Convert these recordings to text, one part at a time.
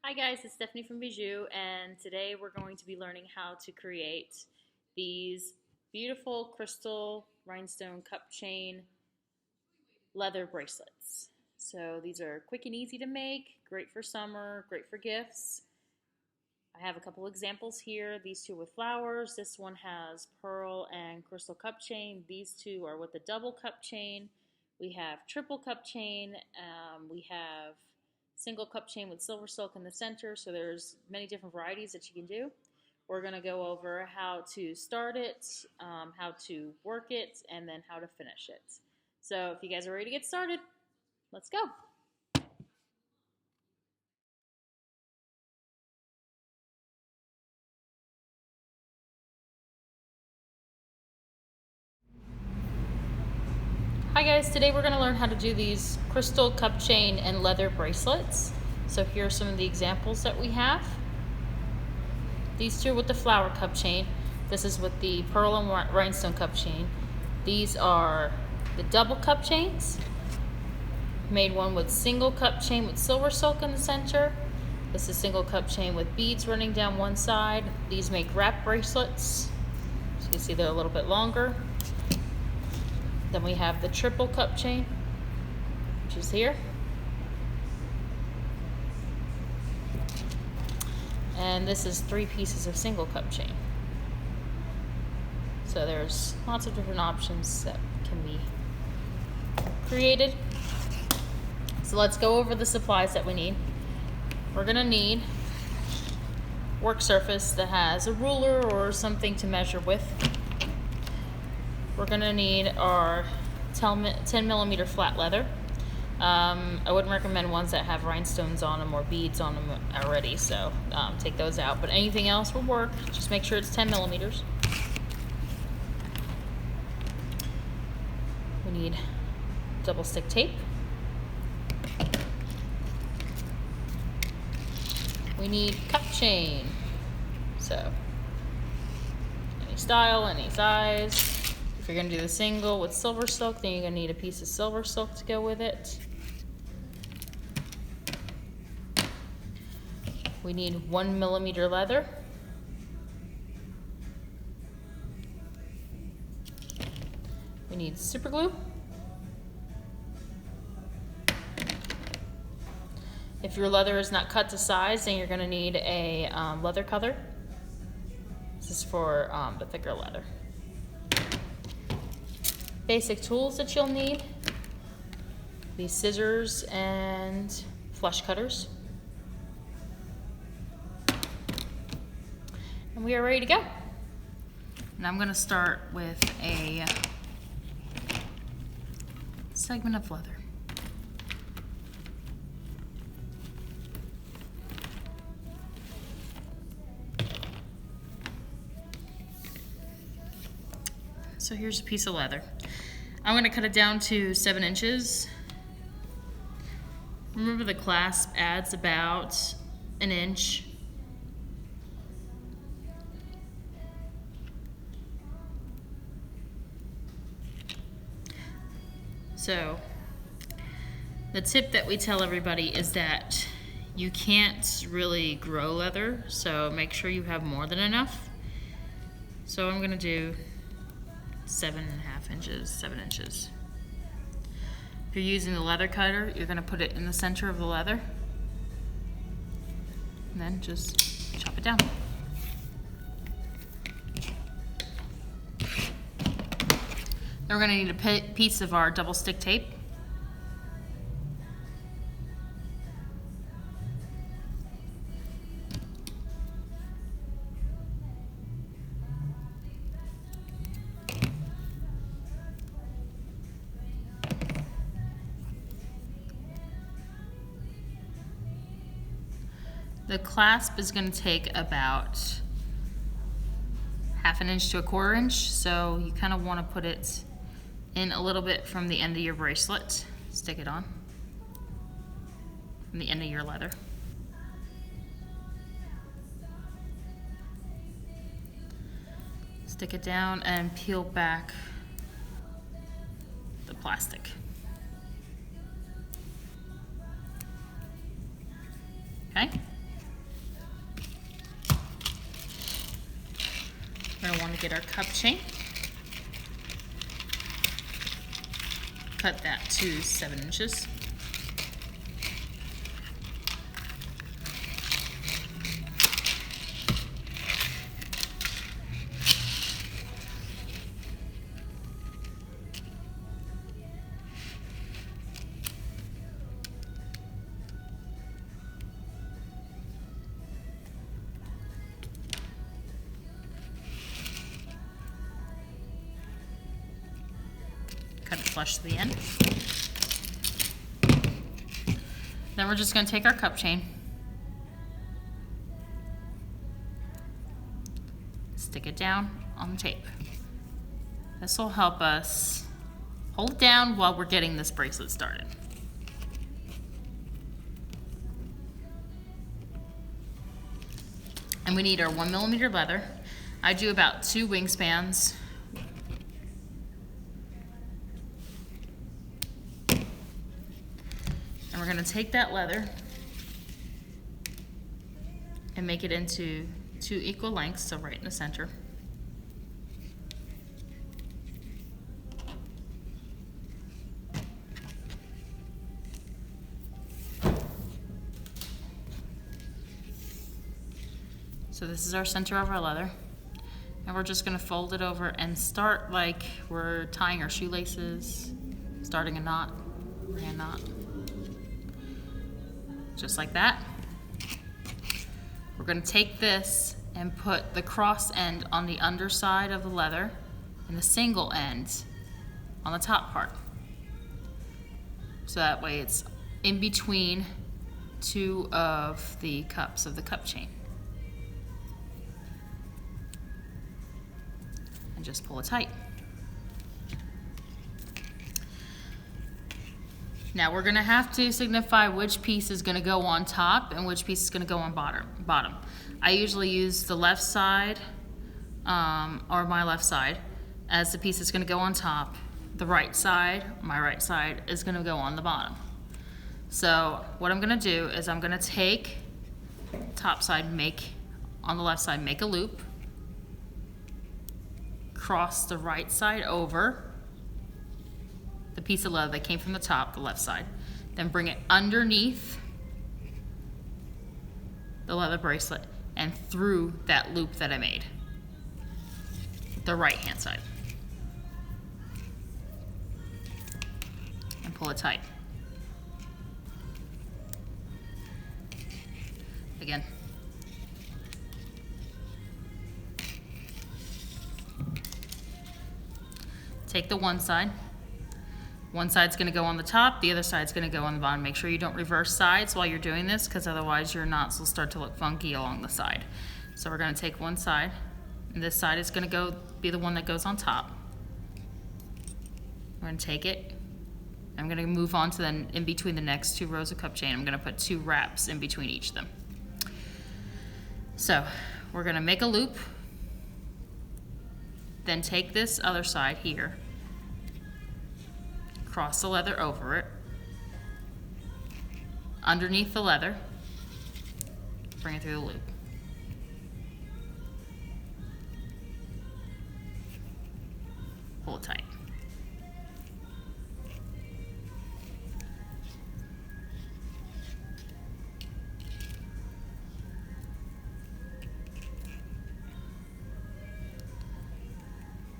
Hi guys, it's Stephanie from Beadjoux, and today we're going to be learning how to create these beautiful crystal rhinestone cup chain leather bracelets. So these are quick and easy to make, great for summer, great for gifts. I have a couple examples here. These two with flowers. This one has pearl and crystal cup chain. These two are with the double cup chain. We have triple cup chain. We have single cup chain with silver silk in the center. So there's many different varieties that you can do. We're going to go over how to start it, how to work it, and then how to finish it. So if you guys are ready to get started, let's go. Hi guys, today we're going to learn how to do these crystal cup chain and leather bracelets. So here are some of the examples that we have. These two are with the flower cup chain. This is with the pearl and rhinestone cup chain. These are the double cup chains. Made one with single cup chain with silver silk in the center. This is single cup chain with beads running down one side. These make wrap bracelets. So you can see they're a little bit longer. Then we have the triple cup chain, which is here. And this is 3 pieces of single cup chain. So there's lots of different options that can be created. So let's go over the supplies that we need. We're gonna need work surface that has a ruler or something to measure with. We're gonna need our 10 millimeter flat leather. I wouldn't recommend ones that have rhinestones on them or beads on them already, so take those out. But anything else will work. Just make sure it's 10 millimeters. We need double stick tape. We need cup chain. So any style, any size. If you're going to do the single with silver silk, then you're going to need a piece of silver silk to go with it. We need 1 millimeter leather. We need super glue. If your leather is not cut to size, then you're going to need a leather cutter. This is for the thicker leather. Basic tools that you'll need: these scissors and flush cutters. And we are ready to go. And I'm going to start with a segment of leather. So here's a piece of leather. I'm going to cut it down to 7 inches. Remember, the clasp adds about an inch. So the tip that we tell everybody is that you can't really grow leather, so make sure you have more than enough. So I'm going to do 7.5 inches, 7 inches. If you're using the leather cutter, you're going to put it in the center of the leather and then just chop it down. Then we're going to need a piece of our double stick tape. The clasp is going to take about 1/2 inch to 1/4 inch, so you kind of want to put it in a little bit from the end of your bracelet. Stick it on from the end of your leather. Stick it down and peel back the plastic. Okay? We're going to want to get our cup chain. Cut that to 7 inches. Cut it flush to the end. Then we're just going to take our cup chain, stick it down on the tape. This will help us hold it down while we're getting this bracelet started. And we need our 1mm leather. I do about 2 wingspans. And we're going to take that leather and make it into 2 equal lengths, so right in the center. So this is our center of our leather. And we're just going to fold it over and start like we're tying our shoelaces, starting a knot, bring a knot. Just like that. We're going to take this and put the cross end on the underside of the leather and the single end on the top part. So that way it's in between 2 of the cups of the cup chain. And just pull it tight. Now we're going to have to signify which piece is going to go on top and which piece is going to go on bottom. I usually use the left side, or my left side, as the piece that's going to go on top. The right side, my right side, is going to go on the bottom. So what I'm going to do is I'm going to take top side, on the left side, make a loop, cross the right side over the piece of leather that came from the top, the left side, then bring it underneath the leather bracelet and through that loop that I made, the right hand side, and pull it tight. Again. Take the one side. One side's going to go on the top, the other side's going to go on the bottom. Make sure you don't reverse sides while you're doing this, because otherwise your knots will start to look funky along the side. So we're going to take one side, and this side is going to be the one that goes on top. We're going to take it. I'm going to move on to then in between the next 2 rows of cup chain. I'm going to put 2 wraps in between each of them. So we're going to make a loop, then take this other side here, cross the leather over it, underneath the leather, bring it through the loop. Pull it tight.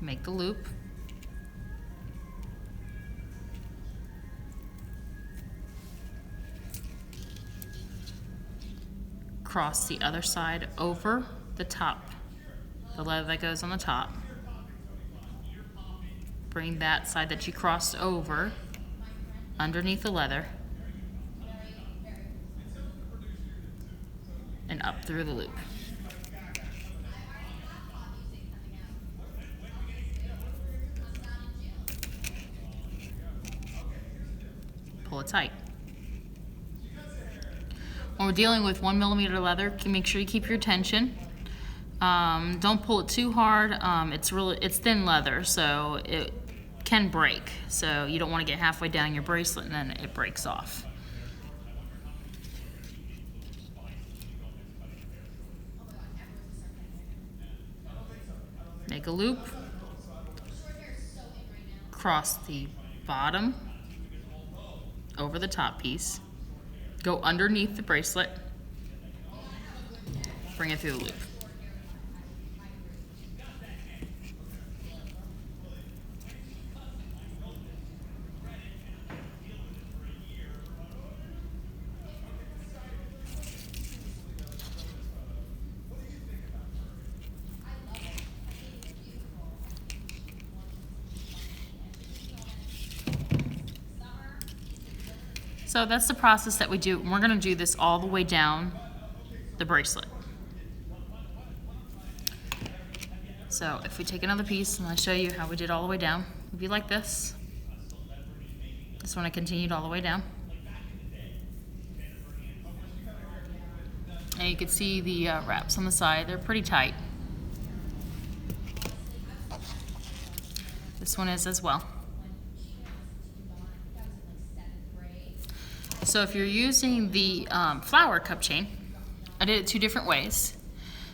Make the loop. Cross the other side over the top, the leather that goes on the top. Bring that side that you crossed over underneath the leather and up through the loop. Pull it tight. When we're dealing with 1mm leather, make sure you keep your tension. Don't pull it too hard. It's thin leather, so it can break. So you don't want to get halfway down your bracelet and then it breaks off. make a loop across the bottom over the top piece, go underneath the bracelet, bring it through the loop. So that's the process that we do, and we're going to do this all the way down the bracelet. So if we take another piece, and I'll show you how we did all the way down. It'd be like this. This one I continued all the way down. And you can see the wraps on the side, they're pretty tight. This one is as well. So if you're using the flower cup chain, I did it 2 different ways.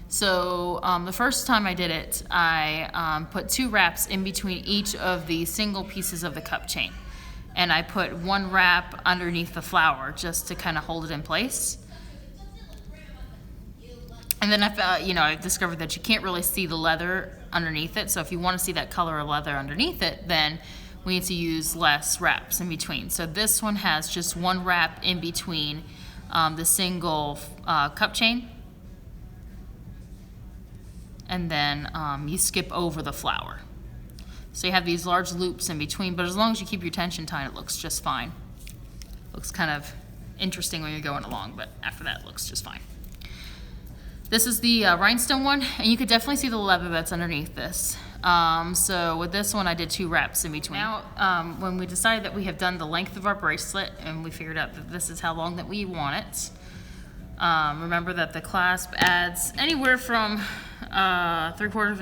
So the first time I did it, I put 2 wraps in between each of the single pieces of the cup chain. And I put 1 wrap underneath the flower just to kind of hold it in place. And then I discovered that you can't really see the leather underneath it. So if you want to see that color of leather underneath it, then we need to use less wraps in between. So this one has just 1 wrap in between the single cup chain. And then you skip over the flower. So you have these large loops in between, but as long as you keep your tension tight, it looks just fine. Looks kind of interesting when you're going along, but after that it looks just fine. This is the rhinestone one, and you could definitely see the leather that's underneath this. So with this one, I did 2 wraps in between. Now, when we decided that we have done the length of our bracelet, and we figured out that this is how long that we want it, remember that the clasp adds anywhere from 3/4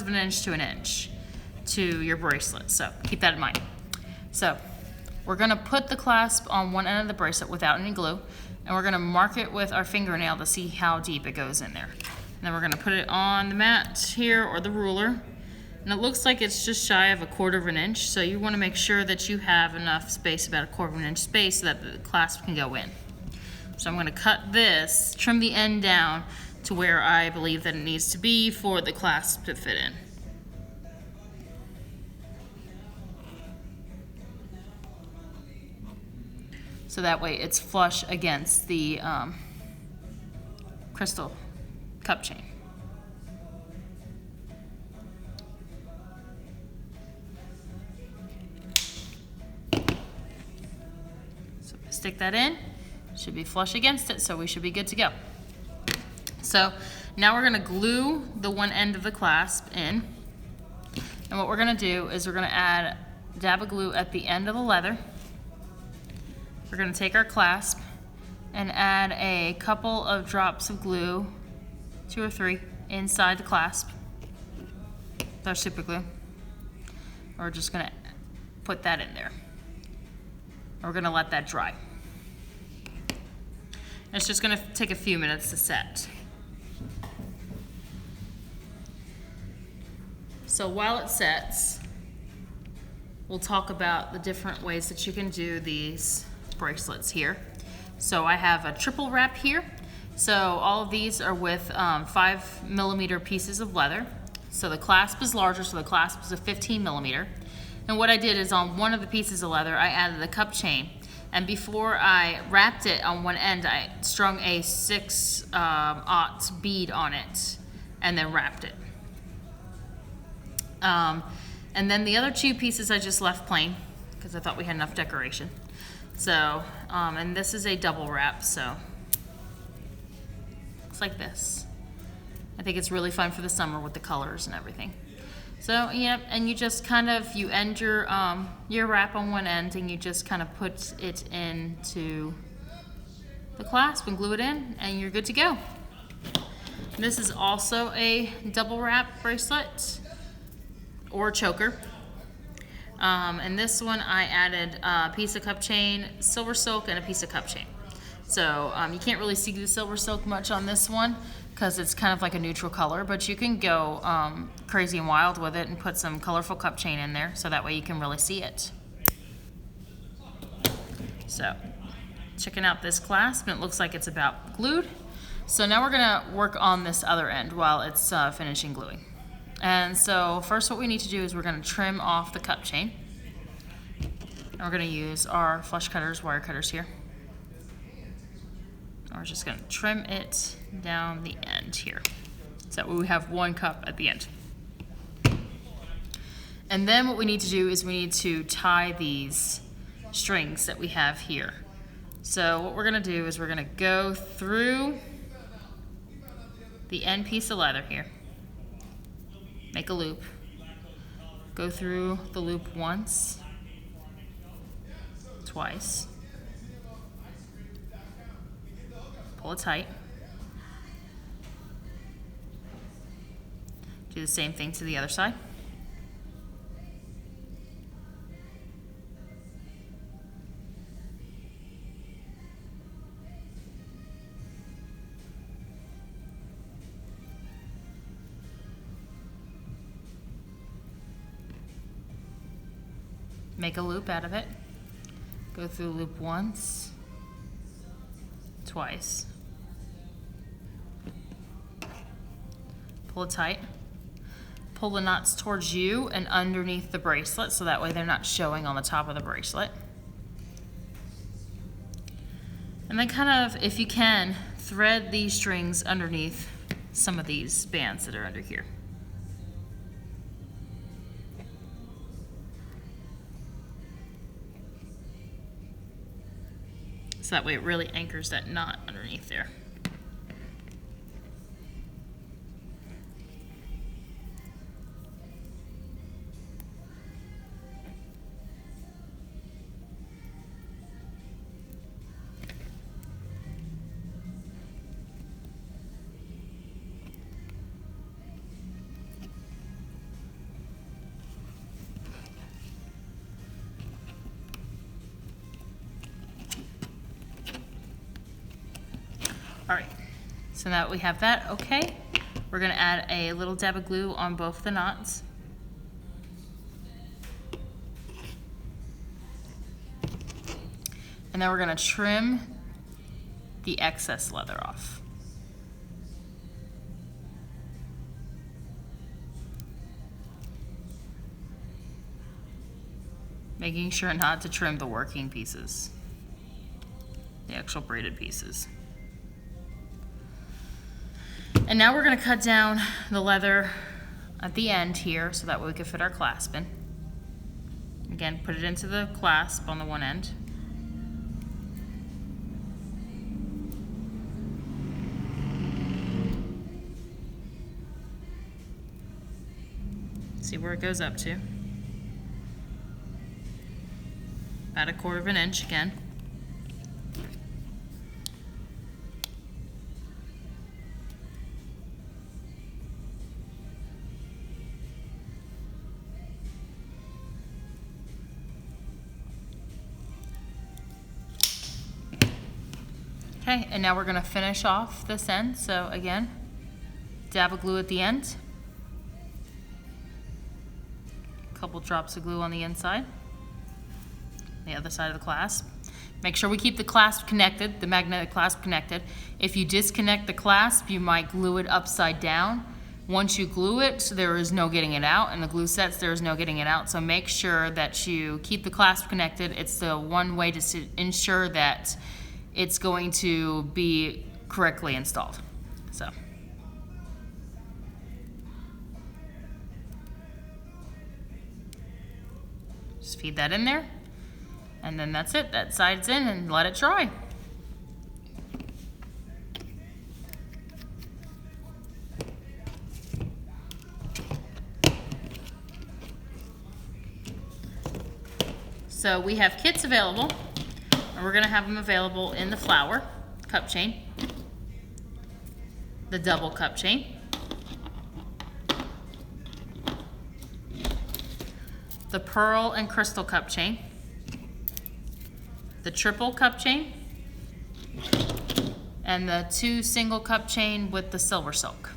of an inch to an inch to your bracelet. So keep that in mind. So we're going to put the clasp on one end of the bracelet without any glue, and we're going to mark it with our fingernail to see how deep it goes in there. And then we're going to put it on the mat here or the ruler, and it looks like it's just shy of 1/4 of an inch, so you want to make sure that you have enough space, about 1/4 of an inch space, so that the clasp can go in. So I'm going to cut this, trim the end down to where I believe that it needs to be for the clasp to fit in. So that way it's flush against the crystal cup chain. So stick that in, should be flush against it, so we should be good to go. So now we're gonna glue the one end of the clasp in. And what we're gonna do is we're gonna add a dab of glue at the end of the leather. We're gonna take our clasp and add a couple of drops of glue, 2 or 3, inside the clasp. That's super glue. We're just gonna put that in there. We're gonna let that dry. It's just gonna take a few minutes to set. So while it sets, we'll talk about the different ways that you can do these bracelets here. So I have a triple wrap here. So all of these are with 5mm pieces of leather. So the clasp is larger, so the clasp is a 15mm. And what I did is on one of the pieces of leather, I added the cup chain. And before I wrapped it on one end, I strung a 6/0 bead on it and then wrapped it. And then the other 2 pieces I just left plain because I thought we had enough decoration. So, and this is a double wrap, so it's like this. I think it's really fun for the summer with the colors and everything. So, yep, and you just kind of, you end your wrap on one end and you just kind of put it into the clasp and glue it in and you're good to go. This is also a double wrap bracelet or choker. And this one I added a piece of cup chain, silver silk, and a piece of cup chain. So you can't really see the silver silk much on this one because it's kind of like a neutral color, but you can go crazy and wild with it and put some colorful cup chain in there so that way you can really see it. So, checking out this clasp, and it looks like it's about glued. So now we're gonna work on this other end while it's finishing gluing. And so first what we need to do is we're gonna trim off the cup chain. And we're gonna use our flush cutters, wire cutters here. And we're just gonna trim it down the end here. So that way we have one cup at the end. And then what we need to do is we need to tie these strings that we have here. So what we're gonna do is we're gonna go through the end piece of leather here, make a loop, go through the loop once, twice, pull it tight, do the same thing to the other side. Make a loop out of it, go through the loop once, twice, pull it tight, pull the knots towards you and underneath the bracelet so that way they're not showing on the top of the bracelet. And then kind of, if you can, thread these strings underneath some of these bands that are under here. So that way it really anchors that knot underneath there. All right, so now that we have that, okay, we're gonna add a little dab of glue on both the knots. And then we're gonna trim the excess leather off. Making sure not to trim the working pieces, the actual braided pieces. And now we're gonna cut down the leather at the end here so that way we can fit our clasp in. Again, put it into the clasp on the one end. See where it goes up to. About 1/4 of an inch again. Okay, and now we're gonna finish off this end. So again, dab of glue at the end. A couple drops of glue on the inside. The other side of the clasp. Make sure we keep the clasp connected, the magnetic clasp connected. If you disconnect the clasp, you might glue it upside down. Once you glue it, there is no getting it out, and the glue sets, there is no getting it out. So make sure that you keep the clasp connected. It's the one way to ensure that it's going to be correctly installed. So. Just feed that in there, and then that's it. That side's in, and let it dry. So we have kits available, and we're gonna have them available in the flower cup chain, the double cup chain, the pearl and crystal cup chain, the triple cup chain, and the 2 single cup chain with the silver silk.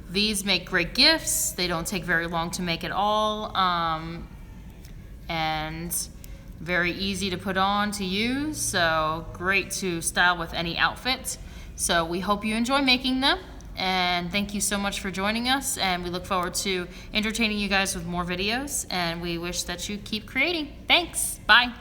These make great gifts. They don't take very long to make at all, and very easy to put on to use, so great to style with any outfit. So we hope you enjoy making them, and thank you so much for joining us, and we look forward to entertaining you guys with more videos, and we wish that you keep creating. Thanks, bye.